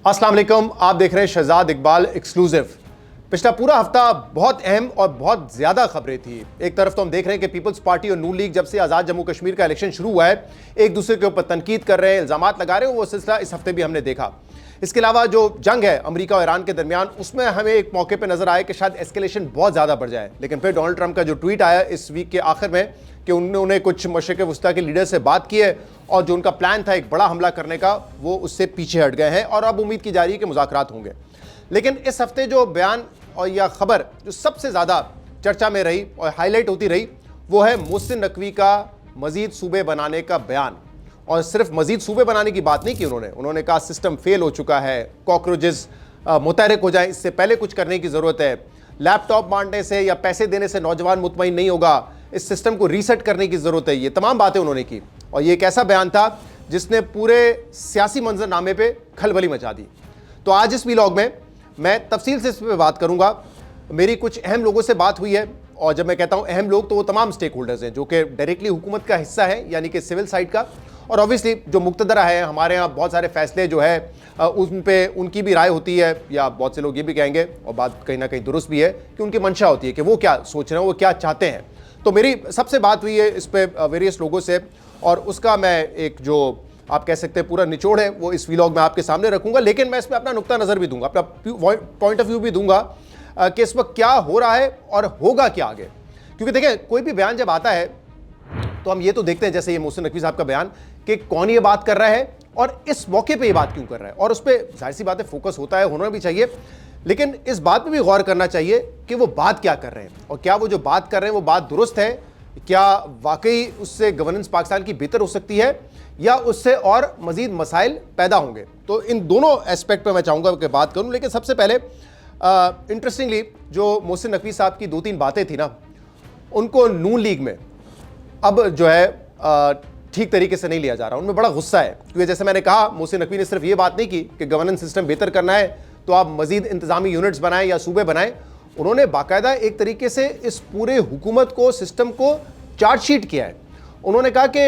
अस्सलाम वालेकुम, आप देख रहे हैं शहजाद इकबाल एक्सक्लूसिव। पिछला पूरा हफ्ता बहुत अहम और बहुत ज्यादा खबरें थी। एक तरफ तो हम देख रहे हैं कि पीपल्स पार्टी और नून लीग जब से आजाद जम्मू कश्मीर का इलेक्शन शुरू हुआ है एक दूसरे के ऊपर तनकीद कर रहे हैं, इल्जामात लगा रहे हैं। वो सिलसिला इस हफ्ते भी हमने देखा। इसके अलावा जो जंग है अमेरिका और ईरान के दरमियान, उसमें हमें एक मौके पर नजर आया कि शायद एस्केलेशन बहुत ज्यादा बढ़ जाए। लेकिन फिर डोनाल्ड ट्रंप का जो ट्वीट आया इस वीक के आखिर में कि उन्होंने कुछ मशरिक़ वस्ता के लीडर से बात की है और जो उनका प्लान था एक बड़ा हमला करने का, वो उससे पीछे हट गए हैं और अब उम्मीद की जा रही है कि मुज़ाकरात होंगे। लेकिन इस हफ्ते जो बयान और यह खबर जो सबसे ज़्यादा चर्चा में रही और हाईलाइट होती रही, वो है मोहसिन नकवी का मजीद सूबे बनाने का बयान। और सिर्फ मजीद सूबे बनाने की बात नहीं की उन्होंने कहा सिस्टम फेल हो चुका है, कॉकरोचेस मुतहरक हो जाए, इससे पहले कुछ करने की ज़रूरत है। लैपटॉप बांटने से या पैसे देने से नौजवान मुतमईन नहीं होगा, इस सिस्टम को रीसेट करने की ज़रूरत है। ये तमाम बातें उन्होंने की और ये एक ऐसा बयान था जिसने पूरे सियासी मंजरनामे पे खलबली मचा दी। तो आज इस व्लॉग में मैं तफसील से इस पर बात करूंगा। मेरी कुछ अहम लोगों से बात हुई है और जब मैं कहता हूं अहम लोग तो वो तमाम स्टेक होल्डर्स हैं जो कि डायरेक्टली हुकूमत का हिस्सा है, यानी कि सिविल साइड का, और ऑब्वियसली जो मुक्तदरा है। हमारे यहाँ बहुत सारे फैसले जो है उन पे उनकी भी राय होती है, या बहुत से लोग ये भी कहेंगे और बात कहीं ना कहीं दुरुस्त भी है कि उनकी मंशा होती है कि वो क्या सोच रहे हैं, वो क्या चाहते हैं। तो मेरी सबसे बात हुई है इस पे वेरियस लोगों से और उसका मैं एक जो आप कह सकते हैं पूरा निचोड़ है वो इस व्लॉग में आपके सामने रखूंगा। लेकिन मैं इसमें अपना नुक्ता नज़र भी दूंगा, अपना पॉइंट ऑफ व्यू भी दूंगा कि इस वक्त क्या हो रहा है और होगा क्या आगे। क्योंकि देखिए, कोई भी बयान जब आता है तो हम ये तो देखते हैं, जैसे ये मोहसिन नकवी साहब का बयान, कि कौन ये बात कर रहा है और इस मौके पे ये बात क्यों कर रहा है, और उस पर जाहिर सी बात है फोकस होता है, होना भी चाहिए। लेकिन इस बात पे भी गौर करना चाहिए कि वो बात क्या कर रहे हैं और क्या वो जो बात कर रहे हैं वो बात दुरुस्त है, क्या वाकई उससे गवर्नेंस पाकिस्तान की बेहतर हो सकती है या उससे और मजीद मसाइल पैदा होंगे। तो इन दोनों एस्पेक्ट पर मैं चाहूँगा कि बात करूँ। लेकिन सबसे पहले इंटरेस्टिंगली जो मोहसिन नकवी साहब की 2-3 बातें थी ना, उनको नून लीग में अब जो है ठीक तरीके से नहीं लिया जा रहा। उनमें बड़ा गुस्सा है क्योंकि जैसे मैंने कहा, मोहसिन नकवी ने सिर्फ ये बात नहीं की कि गवर्नेंस सिस्टम बेहतर करना है तो आप मजीद इंतजामी यूनिट्स बनाएं या सूबे बनाएं। उन्होंने बाकायदा एक तरीके से इस पूरे हुकूमत को, सिस्टम को चार्जशीट किया है। उन्होंने कहा कि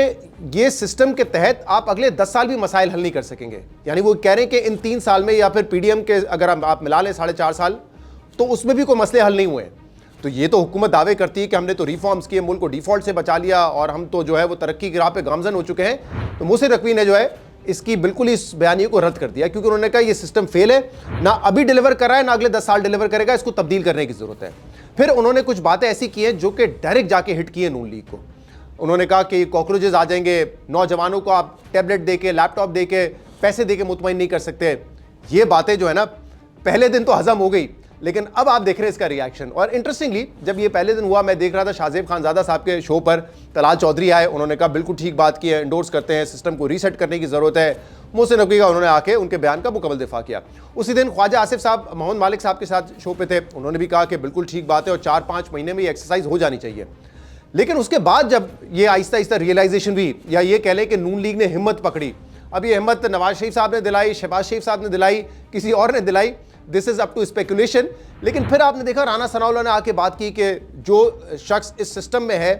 ये सिस्टम के तहत आप अगले 10 साल भी मसाइल हल नहीं कर सकेंगे। यानी वो कह रहे हैं कि इन 3 साल में या फिर पीडीएम के अगर आप मिला लें 4.5 साल, तो उसमें भी कोई मसले हल नहीं हुए। तो ये तो हुकूमत दावे करती है कि हमने तो रिफॉर्म्स किए, मुल्क को डिफॉल्ट से बचा लिया और हम तो जो है वो तरक्की की राह पे गामजन हो चुके हैं। तो मोहसिन नकवी ने जो है इसकी बिल्कुल इस बयानी को रद्द कर दिया, क्योंकि उन्होंने कहा ये सिस्टम फेल है, ना अभी डिलीवर कर रहा है ना अगले 10 साल डिलीवर करेगा, इसको तब्दील करने की जरूरत है। फिर उन्होंने कुछ बातें ऐसी की हैं जो कि डायरेक्ट जाके हिट की है नून लीग को। उन्होंने कहा कि कॉकरोचेस आ जाएंगे, नौजवानों को आप टैबलेट दे के, लैपटॉप दे के, पैसे दे के मुतमईन नहीं कर सकते। ये बातें जो है ना, पहले दिन तो हजम हो गई, लेकिन अब आप देख रहे हैं इसका रिएक्शन। और इंटरेस्टिंगली जब ये पहले दिन हुआ, मैं देख रहा था शाहजेब खानजादा साहब के शो पर तलाल चौधरी आए, उन्होंने कहा बिल्कुल ठीक बात की है, इंडोर्स करते हैं, सिस्टम को रीसेट करने की जरूरत है। मोहसिन नकवी का उन्होंने आके उनके बयान का मुकम्मल दिफा किया। उसी दिन ख्वाजा आसिफ साहब मोहम्मद मालिक साहब के साथ शो पे थे, उन्होंने भी कहा कि बिल्कुल ठीक बात है और 4-5 महीने में ये एक्सरसाइज हो जानी चाहिए। लेकिन उसके बाद जब ये आहिस्ता आहिस्ता रियलाइजेशन हुई, या ये कह लें कि नून लीग ने हिम्मत पकड़ी, अब ये हिम्मत नवाज शरीफ साहब ने दिलाई, शहबाज शरीफ साहब ने दिलाई, किसी और ने दिलाई, this is up to speculation. लेकिन फिर आपने देखा राना सनाउल्लाह ने आके बात की कि जो शख्स इस सिस्टम में है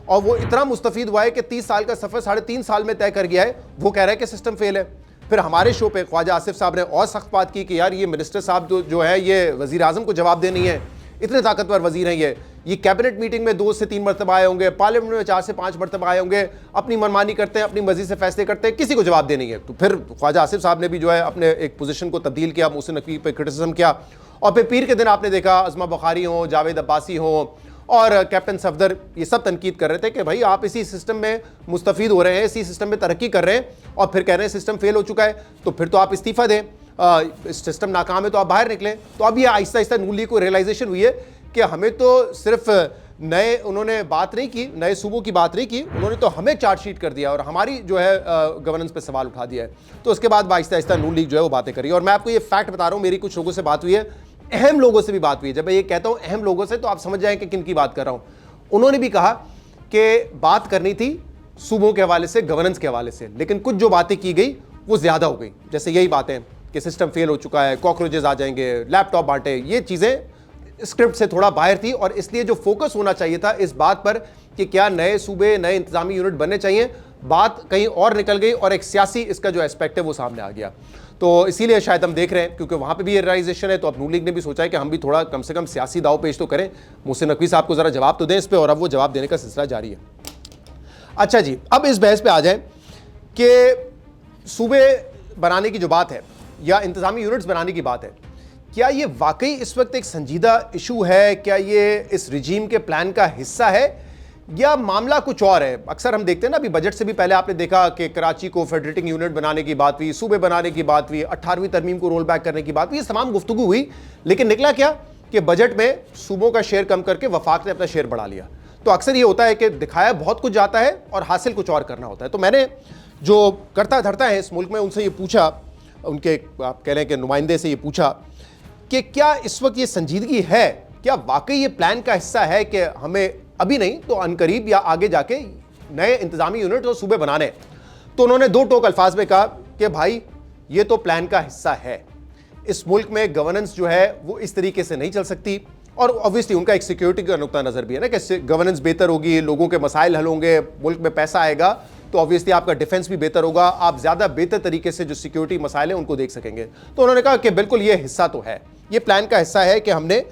और वो इतना मुस्तफीद हुआ है कि 30 साल का सफर 3.5 साल में तय कर गया है, वो कह रहा है कि सिस्टम फेल है। फिर हमारे शो पे ख्वाजा आसिफ साहब ने और सख्त बात की कि यार ये मिनिस्टर साहब जो है ये वजीर आजम को जवाब दे नहीं है, इतने ताकतवर वजीर हैं ये कैबिनेट मीटिंग में 2 से 3 मरतबा आए होंगे, पार्लियामेंट में 4 से 5 मरतबा आए होंगे, अपनी मनमानी करते हैं, अपनी मर्जी से फैसले करते हैं, किसी को जवाब दे नहीं है। तो फिर ख्वाजा आसिफ साहब ने भी जो है अपने एक पोजीशन को तब्दील किया, मोहसिन नकवी पे क्रिटिसिज्म किया। और फिर पीर के दिन आपने देखा अज़मा बुखारी हो, जावेद अब्बासी हो और कैप्टन सफदर, ये सब तनकीद कर रहे थे कि भाई आप इसी सिस्टम में मुस्तफीद हो रहे हैं, इसी सिस्टम में तरक्की कर रहे हैं और फिर कह रहे हैं सिस्टम फेल हो चुका है, तो फिर तो आप इस्तीफा दें, सिस्टम नाकाम है तो आप बाहर निकलें। तो अब ये आहिस्ता आहिस्ता नून लीग को रियलाइजेशन हुई है कि हमें तो सिर्फ नए उन्होंने बात नहीं की, नए सूबों की बात नहीं की, उन्होंने तो हमें चार्जशीट कर दिया और हमारी जो है गवर्नेंस पे सवाल उठा दिया है। तो उसके बाद आहिस्ता आहिस्ता नून लीग जो है वो बातें करी। और मैं आपको ये फैक्ट बता रहा हूँ, मेरी कुछ लोगों से बात हुई है, अहम लोगों से भी बात हुई है। जब मैं ये कहता हूँ अहम लोगों से, तो आप समझ जाएं कि किन की बात कर रहा हूँ। उन्होंने भी कहा कि बात करनी थी सूबों के हवाले से, गवर्नेंस के हवाले से, लेकिन कुछ जो बातें की गई वो ज्यादा हो गई। जैसे यही बातें कि सिस्टम फेल हो चुका है, कॉकरोचेस आ जाएंगे, लैपटॉप बांटे, ये चीजें स्क्रिप्ट से थोड़ा बाहर थी। और इसलिए जो फोकस होना चाहिए था इस बात पर कि क्या नए सूबे, नए इंतजामी यूनिट बनने चाहिए, बात कहीं और निकल गई और एक सियासी इसका जो एस्पेक्ट है वो सामने आ गया। तो इसीलिए शायद हम देख रहे हैं, क्योंकि वहां पे भी ये रियलाइजेशन है, तो अब नून लीग ने भी सोचा है कि हम भी थोड़ा कम से कम सियासी दाव पेश तो करें, मोहसिन नकवी साहब को जरा जवाब तो दें इस पर, और अब वो जवाब देने का सिलसिला जारी है। अच्छा जी, अब इस बहस पे आ जाए कि सूबे बनाने की जो बात है या इंतजामी यूनिट्स बनाने की बात है, क्या ये वाकई इस वक्त एक संजीदा इशू है? क्या ये इस रिजीम के प्लान का हिस्सा है या मामला कुछ और है? अक्सर हम देखते हैं ना, अभी बजट से भी पहले आपने देखा कि कराची को फेडरेटिंग यूनिट बनाने की बात हुई, सूबे बनाने की बात हुई, 18वीं तरमीम को रोल बैक करने की बात हुई, ये तमाम गुफ्तगू हुई, लेकिन निकला क्या कि बजट में सूबों का शेयर कम करके वफाक ने अपना शेयर बढ़ा लिया। तो अक्सर ये होता है कि दिखाया बहुत कुछ जाता है और हासिल कुछ और करना होता है। तो मैंने जो करता धरता है इस मुल्क में उनसे ये पूछा, उनके आप कह रहे हैं कि नुमाइंदे से ये पूछा कि क्या इस वक्त ये संजीदगी है, क्या वाकई ये प्लान का हिस्सा है कि हमें अभी नहीं तो अनकरीब या आगे जाके नए इंतजामी यूनिट और सूबे बनाने? तो उन्होंने दो टोक अल्फाज में कहा कि भाई ये तो प्लान का हिस्सा है, इस मुल्क में गवर्नेंस जो है वो इस तरीके से नहीं चल सकती, और ऑब्वियसली उनका एक सिक्योरिटी का नुक्ता नजर भी है ना कि गवर्नेंस बेहतर होगी, लोगों के मसाइल हल होंगे, मुल्क में पैसा आएगा तो ऑब्वियसली आपका डिफेंस भी बेहतर होगा, आप ज्यादा बेहतर तरीके से जो सिक्योरिटी मसाइल हैं उनको देख सकेंगे। तो उन्होंने कहा कि बिल्कुल ये हिस्सा तो है, ये प्लान का हिस्सा है कि हमने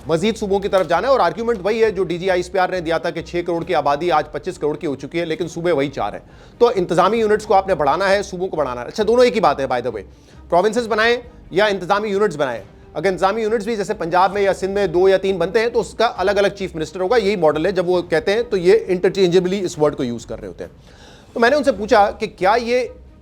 मजीद सूबों की तरफ जाना है। और आर्ग्यूमेंट वही है जो DGISPR ने दिया था कि 6 करोड़ की आबादी आज 25 करोड़ की हो चुकी है, लेकिन सूबे वही 4 है। तो इंतजामी यूनिट्स को आपने बढ़ाना है, सूबों को बढ़ाना है। अच्छा, दोनों एक ही बात है बाय द वे, प्रोविंसेस बनाएं या इंतजामी यूनिट्स बनाएं। अगर इंतजामी यूनिट्स भी जैसे पंजाब में या सिंध में 2 या 3 बनते हैं तो उसका अलग अलग चीफ मिनिस्टर होगा, यही मॉडल है। जब वो कहते हैं तो ये इंटरचेंजेबली इस वर्ड को यूज कर रहे होते हैं। तो मैंने उनसे पूछा कि क्या ये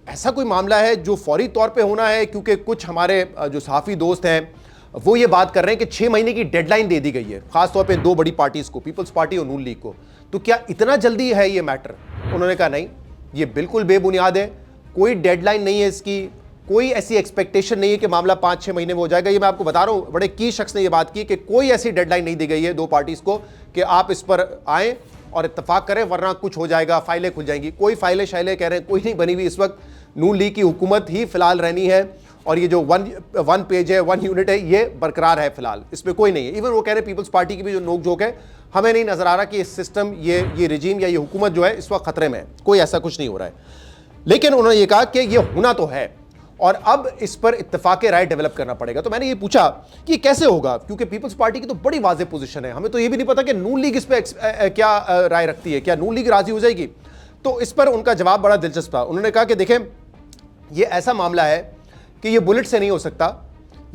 ऐसा कोई मामला है जो फौरी तौर पे होना है, क्योंकि कुछ हमारे जो सहाफ़ी दोस्त हैं वो ये बात कर रहे हैं कि 6 महीने की डेडलाइन दे दी गई है, खासतौर पे 2 बड़ी पार्टीज को, पीपल्स पार्टी और नून लीग को। तो क्या इतना जल्दी है ये मैटर? उन्होंने कहा नहीं, ये बिल्कुल बेबुनियाद है, कोई डेडलाइन नहीं है इसकी, कोई ऐसी एक्सपेक्टेशन नहीं है कि मामला 5-6 महीने में हो जाएगा। ये मैं आपको बता रहा हूं, बड़े की शख्स ने ये बात की कि कोई ऐसी डेडलाइन नहीं दी गई है 2 पार्टीज को कि आप इस पर आए और इत्तेफाक करें वरना कुछ हो जाएगा, फाइलें खुल जाएंगी। कोई फाइलें शाइलें कह रहे हैं कोई नहीं बनी हुई। इस वक्त नून लीग की हुकूमत ही फिलहाल रहनी है और ये जो वन पेज है, 1 यूनिट है, ये बरकरार है फिलहाल, इसमें कोई नहीं है। इवन वो कह रहे हैं पीपल्स पार्टी की भी जो नोक-झोंक है, हमें नहीं नजर आ रहा कि ये सिस्टम, ये रिजीम या ये हुकूमत जो है इस वक्त खतरे में है, कोई ऐसा कुछ नहीं हो रहा है। लेकिन उन्होंने ये कहा कि ये होना तो है और अब इस पर इत्तेफाक राय डेवलप करना पड़ेगा। तो मैंने ये पूछा कि ये कैसे होगा, क्योंकि पीपल्स पार्टी की तो बड़ी वाज़ेह पोजीशन है, हमें तो ये भी नहीं पता कि नून लीग इस पर क्या राय रखती है, क्या नून लीग राजी हो जाएगी। तो इस पर उनका जवाब बड़ा दिलचस्प था। उन्होंने कहा कि देखें, ये ऐसा मामला है कि ये बुलेट से नहीं हो सकता,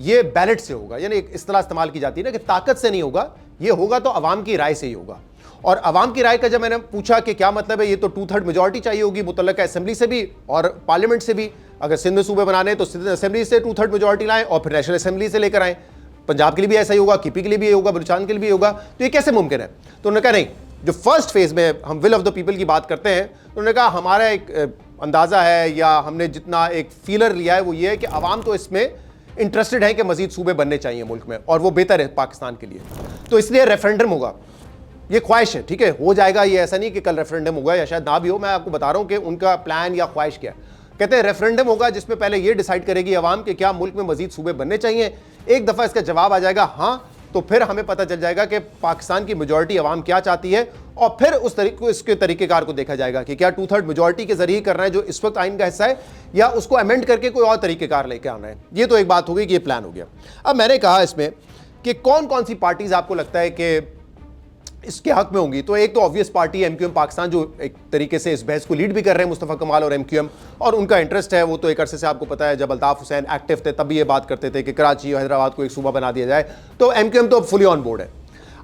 ये बैलेट से होगा। यानी एक इस्तेलाह इस्तेमाल की जाती है ना कि ताकत से नहीं होगा, ये होगा तो अवाम की राय से ही होगा। और अवाम की राय का जब मैंने पूछा कि क्या मतलब है, ये तो 2/3 मेजॉरिटी चाहिए होगी मुतल्लका असेंबली से भी और पार्लियामेंट से भी। अगर सिंध में सूबे बनाने तो सिंध असेंबली से 2/3 मेजॉरिटी लाएं और फिर नेशनल असेंबली से लेकर आएं। पंजाब के लिए भी ऐसा ही होगा, KP के लिए भी होगा, बलूचिस्तान के लिए भी होगा। तो ये कैसे मुमकिन है? तो उन्होंने कहा नहीं, जो फर्स्ट फेज में हम विल ऑफ द पीपल की बात करते हैं, तो उन्होंने कहा हमारा एक अंदाजा है या हमने जितना एक फीलर लिया है वो ये है कि अवाम तो इसमें इंटरेस्टेड है कि मजीद सूबे बनने चाहिए मुल्क में और वो बेहतर है पाकिस्तान के लिए। तो इसलिए रेफरेंडम होगा, ये ख्वाहिश है, ठीक है, हो जाएगा। ये ऐसा नहीं कि कल रेफरेंडम होगा या शायद ना भी हो, मैं आपको बता रहा हूं कि उनका प्लान या ख्वाहिश क्या है। कहते हैं रेफरेंडम होगा जिसमें पहले ये डिसाइड करेगी अवाम कि क्या मुल्क में मजीद सूबे बनने चाहिए। एक दफ़ा इसका जवाब आ जाएगा हाँ, तो फिर हमें पता चल जाएगा कि पाकिस्तान की मेजॉरिटी अवाम क्या चाहती है और फिर उस इसके तरीक़ेकार को देखा जाएगा कि क्या 2/3 मेजॉरिटी के जरिए करना है जो इस वक्त आइन का हिस्सा है, या उसको अमेंड करके कोई और तरीक़ेकार लेके आना है। ये तो एक बात हो गई कि ये प्लान हो गया। अब मैंने कहा इसमें कि कौन कौन सी पार्टीज आपको लगता है कि इसके हक में होंगी। तो एक तो ऑब्वियस पार्टी MQM पाकिस्तान, जो एक तरीके से इस बहस को लीड भी कर रहे हैं, मुस्तफ़ा कमाल और MQM, और उनका इंटरेस्ट है। वो तो एक अरसे से आपको पता है जब अल्ताफ़ हुसैन एक्टिव थे तब भी ये बात करते थे कि कराची और हैदराबाद को एक सूबा बना दिया जाए। तो MQM तो फुली ऑन बोर्ड है।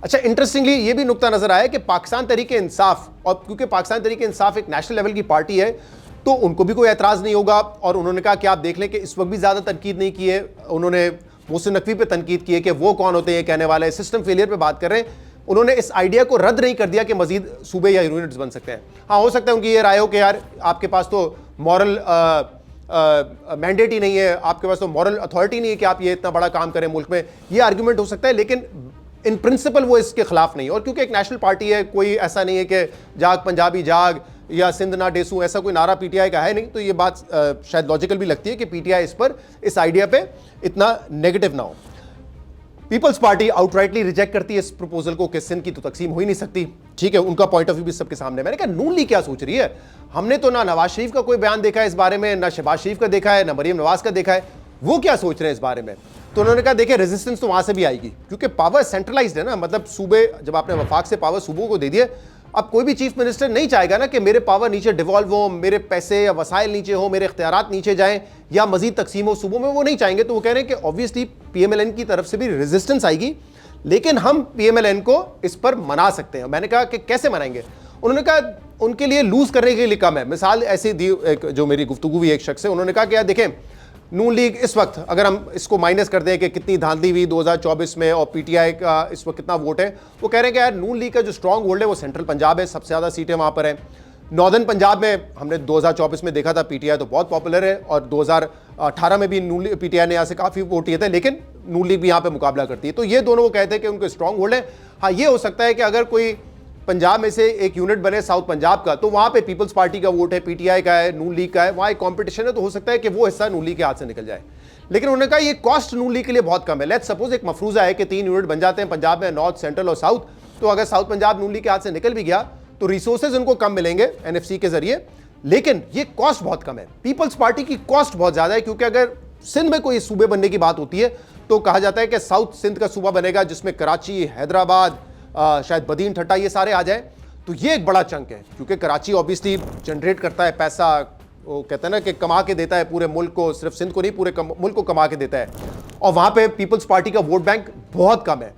अच्छा, इंटरेस्टिंगली ये भी नुक्ता नजर आया कि पाकिस्तान तहरीक इंसाफ, और क्योंकि पाकिस्तान तहरीक इंसाफ एक नेशनल लेवल की पार्टी है तो उनको भी कोई एतराज़ नहीं होगा। और उन्होंने कहा कि आप देख लें कि इस वक्त भी ज़्यादा तनकीद नहीं की है, उन्होंने मोहसिन नकवी पर तनकीद की है कि वो कौन होते हैं कहने वाले, सिस्टम फेलियर पर बात कर रहे हैं। उन्होंने इस आइडिया को रद्द नहीं कर दिया कि मजीद सूबे या यूनिट्स बन सकते हैं। हाँ, हो सकता है उनकी ये राय हो कि यार आपके पास तो मॉरल मैंडेट ही नहीं है, आपके पास तो मॉरल अथॉरिटी नहीं है कि आप ये इतना बड़ा काम करें मुल्क में। ये आर्ग्यूमेंट हो सकता है, लेकिन इन प्रिंसिपल वो इसके खिलाफ नहीं। और क्योंकि एक नेशनल पार्टी है, कोई ऐसा नहीं है कि जाग पंजाबी जाग या सिंध ना डेसू, ऐसा कोई नारा PTI का है नहीं। तो ये बात शायद लॉजिकल भी लगती है कि PTI इस आइडिया पे इतना नेगेटिव ना हो। पीपल्स पार्टी आउटराइटली रिजेक्ट करती है इस प्रपोजल को कि सिंध की तो तकसीम हो ही नहीं सकती। ठीक है, उनका पॉइंट ऑफ व्यू भी सबके सामने। मैंने कहा नून लीग क्या सोच रही है? हमने तो ना नवाज शरीफ का कोई बयान देखा है इस बारे में, ना शहबाज शरीफ का देखा है, ना मरीम नवाज का देखा है, वो क्या सोच रहे हैं इस बारे में। तो उन्होंने कहा देखिए रेजिस्टेंस तो वहां से भी आएगी, क्योंकि पावर सेंट्रलाइज्ड है ना, मतलब सूबे, जब आपने वफाक से पावर सूबों को दे दिए, अब कोई भी चीफ मिनिस्टर नहीं चाहेगा ना कि मेरे पावर नीचे डिवॉल्व हो, मेरे पैसे या वसाइल नीचे हो, मेरे इख्तियारात नीचे जाएं या मजीद तकसीम हो सूबों में, वो नहीं चाहेंगे। तो वो कह रहे हैं कि ऑब्वियसली पीएमएलएन की तरफ से भी रेजिस्टेंस आएगी, लेकिन हम पीएमएलएन को इस पर मना सकते हैं। मैंने कहा कि कैसे मनाएंगे? उन्होंने कहा उनके लिए लूज करने के लिए कम है। मिसाल ऐसी दी, जो मेरी गुफ्तगू हुई एक शख्स से, उन्होंने कहा कि यार देखें नून लीग इस वक्त अगर हम इसको माइनस कर दें कि कितनी धांधली हुई 2024 में और पीटीआई का इस वक्त कितना वोट है, वो कह रहे हैं कि यार नून लीग का जो स्ट्रांग होल्ड है वो सेंट्रल पंजाब है, सबसे ज़्यादा सीटें वहाँ पर हैं। नॉर्दर्न पंजाब में हमने 2024 में देखा था पीटीआई तो बहुत पॉपुलर है, और 2018 में भी नून पीटीआई ने यहाँ से काफ़ी वोट दिए थे, लेकिन नून लीग भी यहाँ पर मुकाबला करती है। तो ये दोनों वो कहते हैं कि उनको स्ट्रांग होल्ड है। हाँ, ये हो सकता है कि अगर कोई पंजाब में से एक यूनिट बने साउथ पंजाब का, तो वहां पे पीपल्स पार्टी का वोट है, पीटीआई का है, नून लीग का है, वहां एक कंपटीशन है, तो हो सकता है कि वो हिस्सा नून लीग के हाथ से निकल जाए। लेकिन उन्होंने कहा ये कॉस्ट नून लीग के लिए बहुत कम है। लेट्स सपोज एक मफरूजा है कि 3 यूनिट बन जाते हैं पंजाब में, नॉर्थ, सेंट्रल और साउथ, तो अगर साउथ पंजाब नून लीग के हाथ से निकल भी गया तो रिसोर्सेज उनको कम मिलेंगे एनएफसी के जरिए, लेकिन ये कॉस्ट बहुत कम है। पीपल्स पार्टी की कॉस्ट बहुत ज्यादा है, क्योंकि अगर सिंध में कोई सूबे बनने की बात होती है तो कहा जाता है कि साउथ सिंध का सूबा बनेगा जिसमें कराची, हैदराबाद, शायद बदीन ठट्टा ये सारे आ जाए। तो ये एक बड़ा चंक है, क्योंकि कराची ऑब्वियसली जनरेट करता है पैसा, वो कहते हैं ना कि कमा के देता है पूरे मुल्क को, सिर्फ सिंध को नहीं पूरे मुल्क को कमा के देता है, और वहाँ पे पीपल्स पार्टी का वोट बैंक बहुत कम है।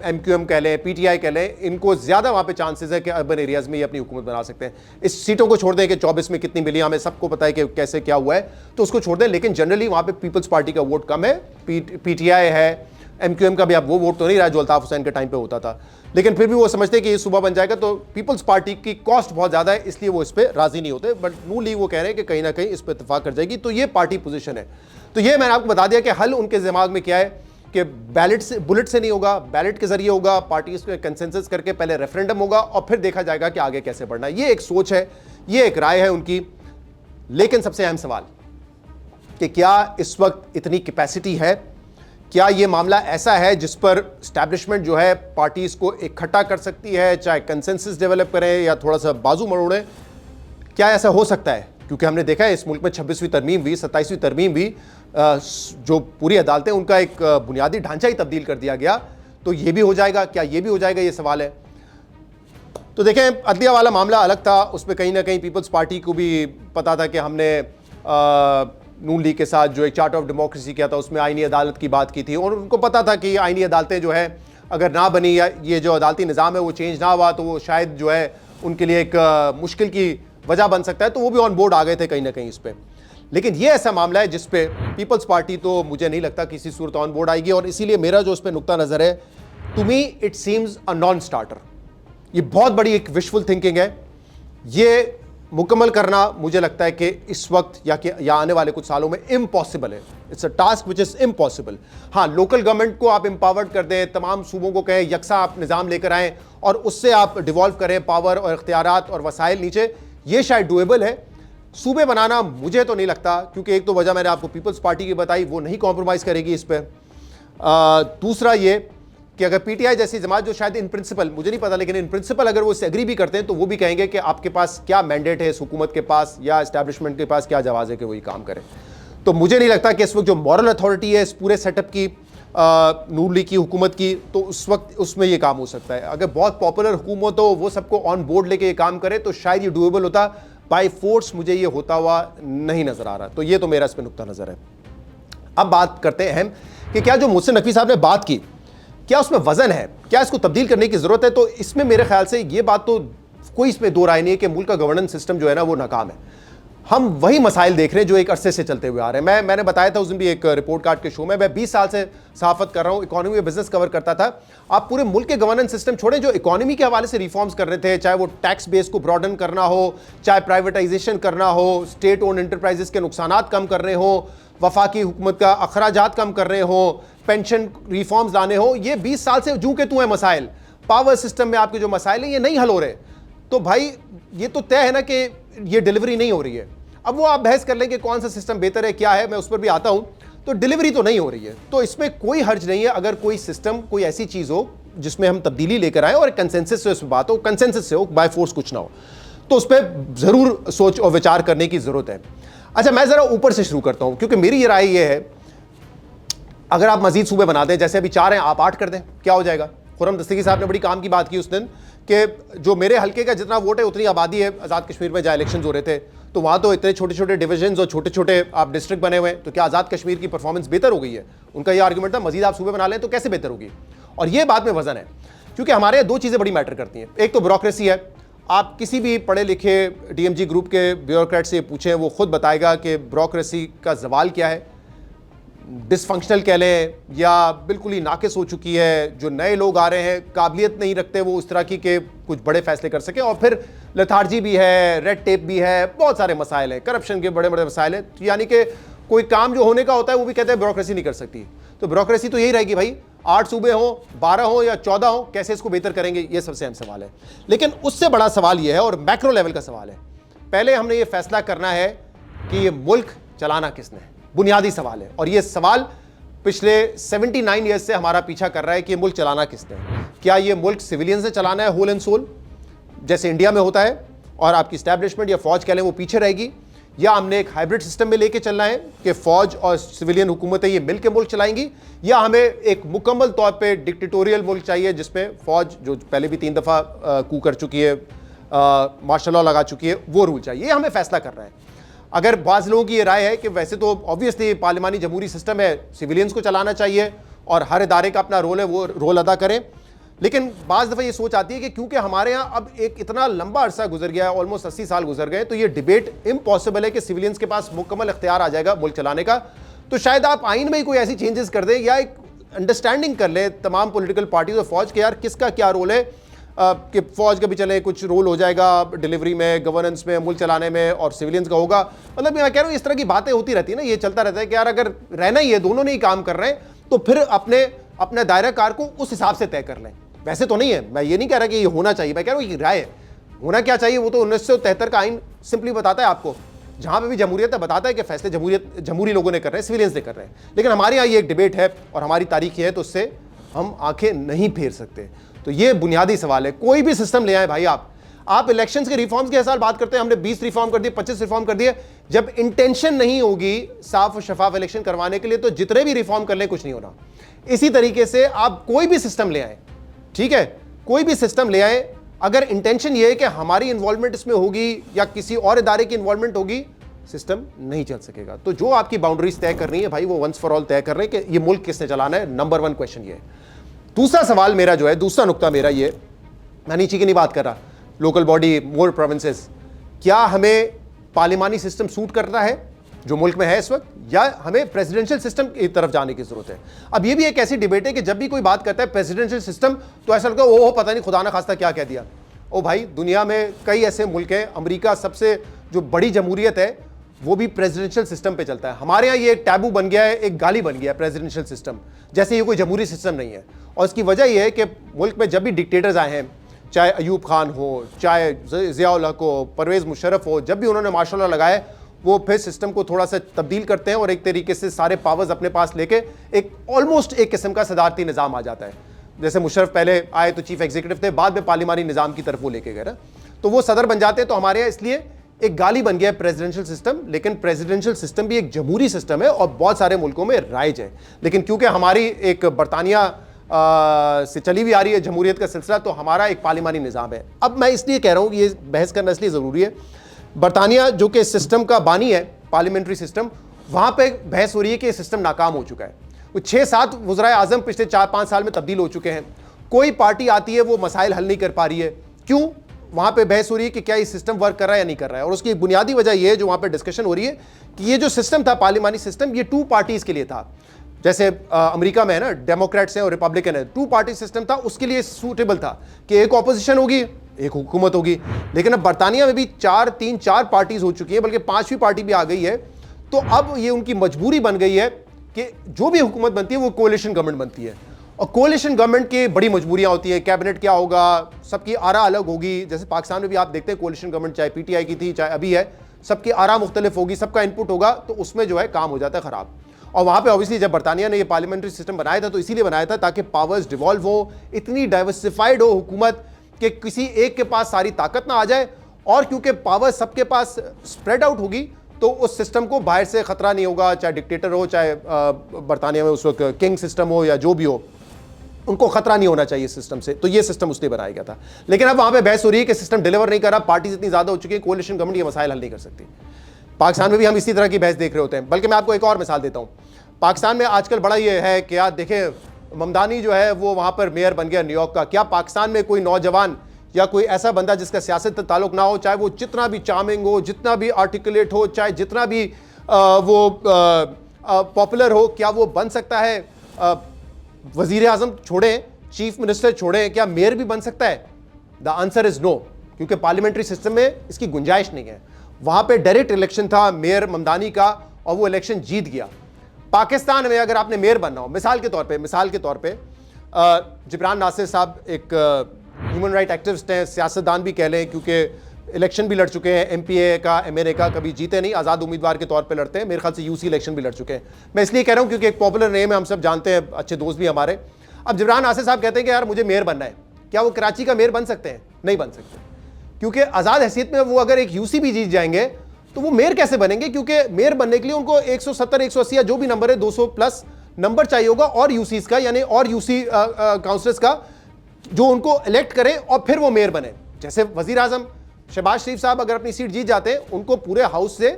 एमक्यूएम कह लें, पीटीआई कह लें, इनको ज़्यादा वहाँ पे चांसेस है कि अर्बन एरियाज़ में ये अपनी हुकूमत बना सकते हैं। इस सीटों को छोड़ दें कि 24 में कितनी मिली, हमें सबको पता है कि कैसे क्या हुआ है, तो उसको छोड़ दें, लेकिन जनरली वहाँ पे पीपल्स पार्टी का वोट कम है। पीटीआई है, एमक्यूएम का भी अब वो वोट तो नहीं रहा जो अल्ताफ हुसैन के टाइम पे होता था, लेकिन फिर भी वो समझते हैं कि ये सूबा बन जाएगा। तो पीपल्स पार्टी की कॉस्ट बहुत ज़्यादा है, इसलिए वो इस पर राजी नहीं होते, बट नून लीग वो कह रहे हैं कि कहीं ना कहीं इस पर इत्तेफाक कर जाएगी। तो ये पार्टी पोजीशन है। तो ये मैंने आपको बता दिया कि हल उनके दिमाग में क्या है कि बैलेट से, बुलेट से नहीं होगा, बैलेट के जरिए होगा, पार्टी को कंसेंसस करके पहले रेफरेंडम होगा और फिर देखा जाएगा कि आगे कैसे बढ़ना है। ये एक सोच है, ये एक राय है उनकी। लेकिन सबसे अहम सवाल कि क्या इस वक्त इतनी कैपेसिटी है, क्या ये मामला ऐसा है जिस पर एस्टैब्लिशमेंट जो है पार्टीज को इकट्ठा कर सकती है, चाहे कंसेंसस डेवलप करें या थोड़ा सा बाजू मरोड़ें, क्या ऐसा हो सकता है? क्योंकि हमने देखा है इस मुल्क में 26वीं तरमीम हुई, 27वीं तरमीम हुई, जो पूरी अदालतें उनका एक बुनियादी ढांचा ही तब्दील कर दिया गया। तो ये भी हो जाएगा, क्या ये भी हो जाएगा, ये सवाल है। तो देखें, अदलिया वाला मामला अलग था, उसमें कहीं ना कहीं पीपल्स पार्टी को भी पता था कि हमने नून लीग के साथ जो एक चार्टर ऑफ डेमोक्रेसी किया था उसमें आईनी अदालत की बात की थी, और उनको पता था कि आईनी अदालतें जो है अगर ना बनी या ये जो अदालती निज़ाम है वो चेंज ना हुआ तो वो शायद जो है उनके लिए एक मुश्किल की वजह बन सकता है। तो वो भी ऑन बोर्ड आ गए थे कहीं ना कहीं इस पर। लेकिन ये ऐसा मामला है जिस पे पीपल्स पार्टी तो मुझे नहीं लगता किसी सूरत ऑन बोर्ड आएगी, और इसीलिए मेरा जो उस पर नुक्ता नज़र है, to me it seems a non starter. ये बहुत बड़ी एक विशफुल थिंकिंग है। ये मुकम्मल करना मुझे लगता है कि इस वक्त या आने वाले कुछ सालों में इम्पॉसिबल है। It's a task which is impossible. हाँ, लोकल गवर्नमेंट को आप एम्पावर्ड कर दें, तमाम सूबों को कहें यकसा आप निज़ाम लेकर आएँ और उससे आप डिवॉल्व करें पावर और इख्तियारात और वसाइल नीचे, ये शायद डुएबल है। सूबे बनाना मुझे तो नहीं लगता, क्योंकि एक तो वजह मैंने आपको पीपल्स पार्टी की बताई, वो नहीं कॉम्प्रोमाइज़ करेगी इस पर। दूसरा ये कि अगर पीटीआई जैसी जमात जो शायद इन प्रिंसिपल, मुझे नहीं पता, लेकिन इन प्रिंसिपल अगर वो इससे एग्री भी करते हैं तो वो भी कहेंगे कि आपके पास क्या मैंडेट है इस हुकूमत के पास या एस्टैब्लिशमेंट के पास क्या जवाब है कि वही काम करें। तो मुझे नहीं लगता कि इस वक्त जो मॉरल अथॉरिटी है इस पूरे सेटअप की, नून लीग की हुकूमत की, तो उस वक्त उसमें ये काम हो सकता है। अगर बहुत पॉपुलर हुकूमत हो, वो सबको ऑन बोर्ड लेके ये काम करे, तो शायद ये डूएबल होता। बाई फोर्स मुझे ये होता हुआ नहीं नजर आ रहा। तो ये तो मेरा इस पर नुक्ता नजर है। अब बात करते हैं अहम कि क्या जो मोहसिन नकवी साहब ने बात की, क्या उसमें वजन है, क्या इसको तब्दील करने की जरूरत है? तो इसमें मेरे ख्याल से ये बात तो कोई इसमें दो राय नहीं है कि मुल्क का गवर्नेंस सिस्टम जो है ना वो नाकाम है। हम वही मसाइल देख रहे हैं जो एक अरसे से चलते हुए आ रहे हैं। मैंने बताया था उस दिन भी एक रिपोर्ट कार्ड के शो में, मैं 20 साल से सहाफत कर रहा हूँ, इकोनॉमी और बिजनेस कवर करता था। आप पूरे मुल्क के गवर्नेंस सिस्टम छोड़ें, जो इकोनॉमी के हवाले से रिफॉर्म्स कर रहे थे, चाहे वो टैक्स बेस को ब्रॉडन करना हो, चाहे प्राइवेटाइजेशन करना हो, स्टेट ओन एंटरप्राइजेस के नुकसानात कम कर रहे हो, वफाकी हुकूमत का अखराजात कम कर रहे हो, पेंशन रिफॉर्म्स लाने हो, ये 20 साल से जू के तू है मसाइल। पावर सिस्टम में आपके जो मसाइल हैं ये नहीं हल हो रहे। तो भाई ये तो तय है ना कि ये डिलीवरी नहीं हो रही है। अब वो आप बहस कर लें कि कौन सा सिस्टम बेहतर है, क्या है, मैं उस पर भी आता हूं। तो डिलीवरी तो नहीं हो रही है। तो इसमें कोई हर्ज नहीं है अगर कोई सिस्टम, कोई ऐसी चीज हो जिसमें हम तब्दीली लेकर आए और कंसेंसस से उस बात हो, कंसेंसस से हो, बाय फोर्स कुछ ना हो, तो उस पर जरूर सोच और विचार करने की जरूरत है। अच्छा, मैं जरा ऊपर से शुरू करता हूं, क्योंकि मेरी ये राय ये है, अगर आप मजीद सूबे बना दें, जैसे अभी 4 हैं, आप 8 कर दें, क्या हो जाएगा? खुर्रम दस्तगीर साहब ने बड़ी काम की बात की उस दिन कि जो मेरे हल्के का जितना वोट है उतनी आबादी है आज़ाद कश्मीर में, जहाँ इलेक्शन हो रहे थे, तो वहाँ तो इतने छोटे छोटे डिविजन्स और छोटे छोटे आप डिस्ट्रिक्ट बने हुए हैं, तो क्या आज़ाद कश्मीर की परफॉर्मेंस बेहतर हो गई है? उनका ये आर्गूमेंट था, मजीद आप सूबे बना लें तो कैसे बेहतर होगी? और ये बात में वजन है, क्योंकि हमारे यहाँ 2 चीज़ें बड़ी मैटर करती हैं। एक तो ब्यूरोक्रेसी है। आप किसी भी पढ़े लिखे डीएमजी ग्रुप के ब्यूरोक्रेट से पूछें, वो खुद बताएगा कि ब्यूरोक्रेसी का जवाल क्या है, डिसफंक्शनल कह लें या बिल्कुल ही नाकिस हो चुकी है। जो नए लोग आ रहे हैं काबिलियत नहीं रखते वो उस तरह की के कुछ बड़े फैसले कर सकें, और फिर लथार्जी भी है, रेड टेप भी है, बहुत सारे मसाइल हैं, करप्शन के बड़े बड़े मसाइल हैं। तो यानी कि कोई काम जो होने का होता है वो भी कहते हैं ब्यूरोक्रेसी नहीं कर सकती। तो ब्यूरोक्रेसी तो यही रहेगी भाई, 8 सूबे हों, 12 हों या 14 हों, कैसे इसको बेहतर करेंगे, ये सबसे अहम सवाल है। लेकिन उससे बड़ा सवाल ये है, और मैक्रो लेवल का सवाल है, पहले हमने ये फैसला करना है कि ये मुल्क चलाना किसने है। बुनियादी सवाल है, और ये सवाल पिछले 79 ईयर्स से हमारा पीछा कर रहा है कि ये मुल्क चलाना किसने है। क्या ये मुल्क सिविलियन से चलाना है होल एंड सोल, जैसे इंडिया में होता है, और आपकी इस्टेब्लिशमेंट या फौज कह लें वो पीछे रहेगी, या हमने एक हाइब्रिड सिस्टम में लेके चलना है कि फौज और सिविलियन हुकूमतें ये मिलकर मुल्क चलाएंगी, या हमें एक मुकम्मल तौर पे डिक्टेटोरियल मुल्क चाहिए जिसमें फौज, जो पहले भी 3 दफ़ा कू कर चुकी है, मार्शल लॉ लगा चुकी है, वो रूल चाहिए। ये हमें फैसला करना है। अगर बाज़ लोगों की ये राय है कि वैसे तो ऑब्वियसली पार्लिमानी जमहूरी सिस्टम है, सिविलियंस को चलाना चाहिए और हर इदारे का अपना रोल है, वो रोल अदा करें, लेकिन बाज़ दफ़ा ये सोच आती है कि क्योंकि हमारे यहाँ अब एक इतना लंबा अरसा गुजर गया है, ऑलमोस्ट 80 साल गुजर गए, तो ये डिबेट इम्पॉसिबल है कि सिविलियंस के पास मुकम्मल इख्तियार आ जाएगा मुल्क चलाने का। तो शायद आप आइन में ही कोई ऐसी चेंजेस कर दें, या एक अंडरस्टैंडिंग कर लें तमाम पॉलिटिकल पार्टीज और फौज के, यार किसका क्या रोल है, कि फौज का भी चले कुछ रोल हो जाएगा डिलीवरी में, गवर्नेंस में, मुल्क चलाने में, और सिविलियंस का होगा। मतलब मैं कह रहा हूँ इस तरह की बातें होती रहती है ना, ये चलता रहता है कि यार अगर रहना ही है, दोनों ने ही काम कर रहे हैं, तो फिर अपने दायरा कार को उस हिसाब से तय कर लें। वैसे तो नहीं है, मैं ये नहीं कह रहा कि ये होना चाहिए, मैं कह रहा हूँ ये राय है, होना क्या चाहिए वो तो 1973 का आइन सिंपली बताता है आपको, जहां पे भी जमहूरियत है बताता है कि फैसले जमहूरी लोगों ने कर रहे हैं, सिविलियंस ने कर रहे हैं। लेकिन हमारे यहाँ ये एक डिबेट है और हमारी तारीख है, तो उससे हम आंखें नहीं फेर सकते। तो ये बुनियादी सवाल है। कोई भी सिस्टम ले आए भाई, आप इलेक्शंस के रिफॉर्म्स के साल बात करते हैं, हमने 20 रिफॉर्म कर दिए, 25 रिफॉर्म कर दिए। जब इंटेंशन नहीं होगी साफ और शफाफ इलेक्शन करवाने के लिए, तो जितने भी रिफॉर्म कर ले कुछ नहीं होना। इसी तरीके से आप कोई भी सिस्टम ले आए, ठीक है, कोई भी सिस्टम ले आए, अगर इंटेंशन ये है कि हमारी इन्वॉल्वमेंट इसमें होगी या किसी और इदारे की इन्वॉल्वमेंट होगी, सिस्टम नहीं चल सकेगा। तो जो आपकी बाउंड्रीज तय करनी है भाई, वो वंस फॉर ऑल तय कर रहे हैं कि ये मुल्क किसने चलाना है। नंबर 1 क्वेश्चन ये है। दूसरा सवाल मेरा जो है, दूसरा नुक्ता मेरा ये, मैं नीचे की नहीं बात कर रहा, लोकल बॉडी, मोर प्रोविंसेस, क्या हमें पार्लिमानी सिस्टम सूट करता है जो मुल्क में है इस वक्त, या हमें प्रेसिडेंशियल सिस्टम की तरफ जाने की जरूरत है। अब ये भी एक ऐसी डिबेट है कि जब भी कोई बात करता है प्रेसिडेंशियल सिस्टम, तो ऐसा लगता है ओह पता नहीं खुदा ना खास्ता क्या कह दिया। ओ भाई, दुनिया में कई ऐसे मुल्क हैं, अमेरिका सबसे जो बड़ी जमहूरियत है वो भी प्रेसिडेंशियल सिस्टम पे चलता है। हमारे यहाँ ये एक टैबू बन गया है, एक गाली बन गया है प्रेसिडेंशियल सिस्टम, जैसे ये कोई जमहूरी सिस्टम नहीं है। और इसकी वजह यह है कि मुल्क में जब भी डिक्टेटर्स आए हैं, चाहे अयूब खान हो, चाहे ज़ियाउल हक हो, परवेज़ मुशर्रफ हो, जब भी उन्होंने मार्शल लॉ लगाए, वो फिर सिस्टम को थोड़ा सा तब्दील करते हैं और एक तरीके से सारे पावर्स अपने पास लेके एक ऑलमोस्ट एक किस्म का सदारती निज़ाम आ जाता है। जैसे मुशर्रफ पहले आए तो चीफ एग्जीक्यूटिव थे, बाद में पार्लिमानी निज़ाम की तरफ वो लेके गए ना, तो वो सदर बन जाते हैं। तो हमारे यहाँ इसलिए एक गाली बन गया है प्रेसिडेंशियल सिस्टम, लेकिन प्रेसिडेंशियल सिस्टम भी एक जमहूरी सिस्टम है और बहुत सारे मुल्कों में राइज है। लेकिन क्योंकि हमारी एक बरतानिया से चली हुई आ रही है जमहूरियत का सिलसिला, तो हमारा एक पार्लिमानी निज़ाम है। अब मैं इसलिए कह रहा हूँ, ये बहस करना इसलिए ज़रूरी है, बरतानिया जो कि सिस्टम का बानी है, पार्लियामेंट्री सिस्टम, वहाँ पे बहस हो रही है कि सिस्टम नाकाम हो चुका है। वो 6-7 वज़राए आज़म पिछले 4-5 साल में तब्दील हो चुके हैं, कोई पार्टी आती है वो मसाइल हल नहीं कर पा रही है। क्यों? वहाँ पे बहस हो रही है कि क्या ये सिस्टम वर्क कर रहा है या नहीं कर रहा है। और उसकी बुनियादी वजह ये है, जो वहाँ पे डिस्कशन हो रही है, कि ये जो सिस्टम था पार्लिमानी सिस्टम, ये 2 पार्टीज़ के लिए था। जैसे अमेरिका में है ना, डेमोक्रेट्स हैं और रिपब्लिकन है, 2 पार्टी सिस्टम था, उसके लिए सूटेबल था कि एक ऑपोजिशन होगी, एक हुकूमत होगी। लेकिन अब बरतानिया में भी 3-4 पार्टीज हो चुकी है, बल्कि 5वीं पार्टी भी आ गई है। तो अब ये उनकी मजबूरी बन गई है कि जो भी हुकूमत बनती है वो कोalition गवर्नमेंट बनती है, और कोalition गवर्नमेंट की बड़ी मजबूरियां होती है। कैबिनेट क्या होगा, सबकी आरा अलग होगी। जैसे पाकिस्तान में भी आप देखते हैं कोalition गवर्नमेंट, चाहे PTI की थी चाहे अभी है, सबकी आरा मुख्तलिफ होगी, सबका इनपुट होगा, तो उसमें जो है काम हो जाता है ख़राब। और वहां पे ऑब्वियसली जब बरतानिया ने ये पार्लियामेंट्री सिस्टम बनाया था तो इसीलिए बनाया था ताकि पावर्स डिवॉल्व हो, इतनी डाइवर्सिफाइड हो हुकूमत कि किसी एक के पास सारी ताकत ना आ जाए, और क्योंकि पावर सबके पास स्प्रेड आउट होगी तो उस सिस्टम को बाहर से खतरा नहीं होगा, चाहे डिक्टेटर हो, चाहे बरतानिया में उस वक्त किंग सिस्टम हो या जो भी हो, उनको खतरा नहीं होना चाहिए सिस्टम से। तो ये सिस्टम उसने बनाया गया था। लेकिन अब वहां पे बहस हो रही है कि सिस्टम डिलीवर नहीं कर रहा, पार्टीज इतनी ज्यादा हो चुकी है, कोalition गवर्नमेंट ये मसाइल हल नहीं कर सकती। पाकिस्तान में भी हम इसी तरह की बहस देख रहे होते हैं। बल्कि मैं आपको एक और मिसाल देता हूं, पाकिस्तान में आजकल बड़ा ये है कि यार देखें, ममदानी जो है वो वहां पर मेयर बन गया न्यूयॉर्क का। क्या पाकिस्तान में कोई नौजवान या कोई ऐसा बंदा जिसका सियासत से ताल्लुक ना हो, चाहे वो जितना भी चार्मिंग हो, जितना भी आर्टिकुलेट हो, चाहे जितना भी वो पॉपुलर हो, क्या वो बन सकता है? वजीर आजम छोड़ें, चीफ मिनिस्टर छोड़ें, क्या मेयर भी बन सकता है? द आंसर इज नो, क्योंकि पार्लियामेंट्री सिस्टम में इसकी गुंजाइश नहीं है। वहां पे डायरेक्ट इलेक्शन था मेयर ममदानी का और वो इलेक्शन जीत गया। पाकिस्तान में अगर आपने मेयर बनना हो, मिसाल के तौर पे जिब्रान नासिर साहब एक ह्यूमन राइट एक्टिविस्ट हैं, सियासतदान भी कह लें, क्योंकि इलेक्शन भी लड़ चुके हैं, एमपीए का, एमएनए का, कभी जीते नहीं, आज़ाद उम्मीदवार के तौर पे लड़ते हैं। मेरे ख्याल से यूसी इलेक्शन भी लड़ चुके हैं। मैं इसलिए कह रहा हूं क्योंकि एक पॉपुलर नेम है, हम सब जानते हैं, अच्छे दोस्त भी हमारे। अब जिब्रान नासिर साहब कहते हैं कि यार मुझे मेयर बनना है, क्या वो कराची का मेयर बन सकते हैं? नहीं बन सकते, क्योंकि आज़ाद हैसियत में वो अगर एक यूसी भी जीत जाएंगे तो वो मेयर कैसे बनेंगे? क्योंकि मेयर बनने के लिए उनको 170, 180 या जो भी नंबर है, 200 प्लस नंबर चाहिए होगा, और यूसीज का, यानी और यूसी काउंसलर्स का, जो उनको इलेक्ट करे और फिर वो मेयर बने। जैसे वजीर आजम शहबाज शरीफ साहब अगर अपनी सीट जीत जाते हैं, उनको पूरे हाउस से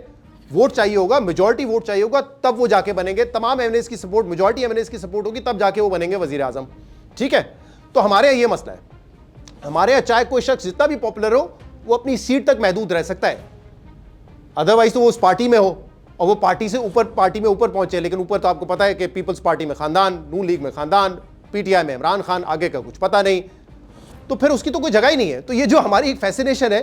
वोट चाहिए होगा, मेजॉरिटी वोट चाहिए होगा, तब वो जाके बनेंगे। तमाम एमएनएस की सपोर्ट, मेजॉरिटी एमएनएस की सपोर्ट होगी, तब जाके वो बनेंगे वजीर आजम। ठीक है, तो हमारे यहाँ ये मसला है। हमारे यहाँ चाहे कोई शख्स जितना भी पॉपुलर हो, वो अपनी सीट तक महदूद रह सकता है, अदरवाइज तो वो उस पार्टी में हो और वो पार्टी में ऊपर पहुंचे। लेकिन ऊपर तो आपको पता है कि पीपल्स पार्टी में खानदान, नून लीग में खानदान, पीटीआई में इमरान खान, आगे का कुछ पता नहीं, तो फिर उसकी तो कोई जगह ही नहीं है। तो ये जो हमारी एक फैसिनेशन है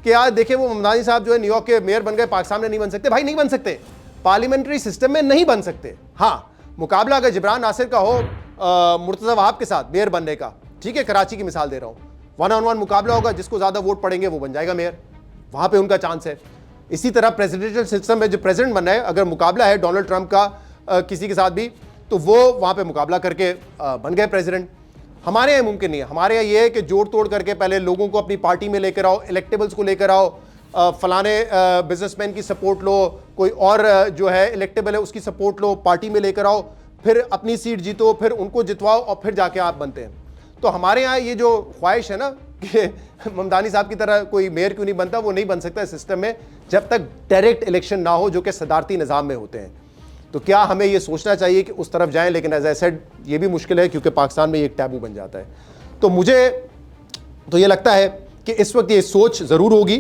कि यार देखें वो ममदानी साहब जो है न्यूयॉर्क के मेयर बन गए, पाकिस्तान में नहीं बन सकते। भाई नहीं बन सकते, पार्लियामेंट्री सिस्टम में नहीं बन सकते। हाँ, मुकाबला अगर जिब्रान नासिर का हो मुर्तज़ा वहाब के साथ मेयर बनने का, ठीक है, कराची की मिसाल दे रहा हूँ, 1-on-1 मुकाबला होगा, जिसको ज़्यादा वोट पड़ेंगे वो बन जाएगा मेयर, वहाँ पे उनका चांस है। इसी तरह प्रेसिडेंशियल सिस्टम में जो प्रेसिडेंट बनना है, अगर मुकाबला है डोनाल्ड ट्रंप का किसी के साथ भी, तो वो वहाँ पे मुकाबला करके बन गए प्रेसिडेंट। हमारे यहाँ मुमकिन नहीं है। हमारे यहाँ ये है कि जोड़ तोड़ करके पहले लोगों को अपनी पार्टी में लेकर आओ, इलेक्टेबल्स को लेकर आओ, फलाने बिजनेसमैन की सपोर्ट लो, कोई और जो है इलेक्टेबल है उसकी सपोर्ट लो, पार्टी में लेकर आओ, फिर अपनी सीट जीतो, फिर उनको जितवाओ और फिर जाके आप बनते हैं। तो हमारे यहाँ ये जो ख्वाहिश है ना कि ममदानी साहब की तरह कोई मेयर क्यों नहीं बनता, वो नहीं बन सकता इस सिस्टम में जब तक डायरेक्ट इलेक्शन ना हो, जो कि सदारती निज़ाम में होते हैं। तो क्या हमें ये सोचना चाहिए कि उस तरफ जाएं? लेकिन एज आई सेड ये भी मुश्किल है, क्योंकि पाकिस्तान में ये एक टैबू बन जाता है। तो मुझे तो ये लगता है कि इस वक्त ये सोच ज़रूर होगी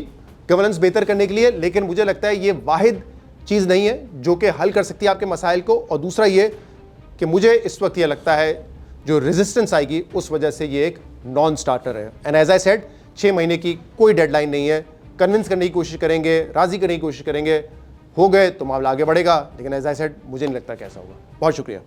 गवर्नेंस बेहतर करने के लिए, लेकिन मुझे लगता है ये वाहिद चीज़ नहीं है जो कि हल कर सकती है आपके मसाइल को। और दूसरा ये कि मुझे इस वक्त ये लगता है जो रेजिस्टेंस आएगी उस वजह से ये एक नॉन स्टार्टर है। एंड एज आई सेड 6 महीने की कोई डेडलाइन नहीं है। कन्विंस करने की कोशिश करेंगे, राज़ी करने की कोशिश करेंगे, हो गए तो मामला आगे बढ़ेगा। लेकिन एज आई सेड मुझे नहीं लगता कैसा होगा। बहुत शुक्रिया।